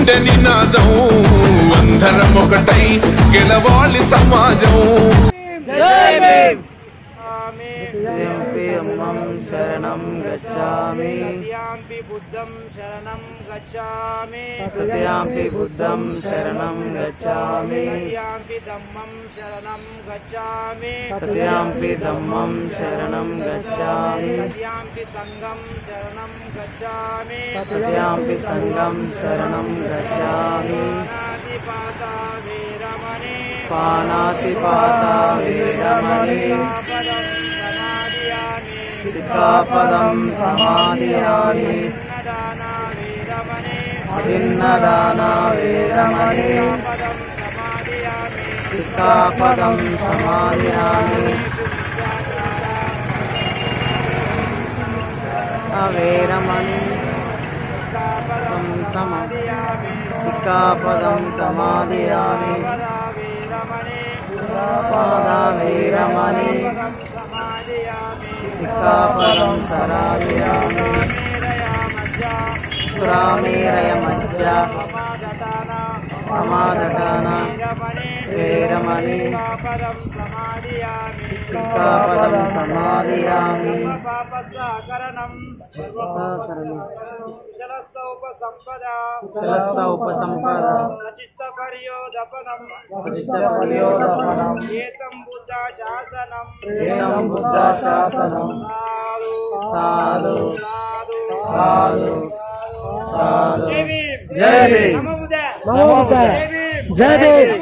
గుండె నినాదం అందరం ఒకటై గెలవాలి సమాజం. జై భీమ్. అమ్మం శరణం గచ్ఛామి తృతీయాంపి బుద్ధం శరణం గచ్ఛామి తృతీయాంపి బుద్ధం శరణం గచ్ఛామి తృతీయాంపి ధమ్మం శరణం గచ్ఛామి తృతీయాంపి ధమ్మం శరణం గచ్ఛామి తృతీయాంపి సంఘం శరణం గచ్ఛామి తృతీయాంపి సంఘం శరణం గచ్ఛామి పానాతిపాతా వీరమణి సిక్కాపదం సమాదియామి అభిన్నదానా వీరమణి సిక్కాపదం సమాదియామి వీరమణి సిక్కాపదం సమాదియామి వీరమణి సిక్కాపదం సరాదయామి సురామేరయ మజ్జ ప్రమాదటాన వీరమణి సిక్కాపదం సమాదియామి కుశలస్స ఉపసంపద ఏతం బుద్ధ శాసనం సాధు సాధు సాధు. జై భీమ్. జై భీమ్.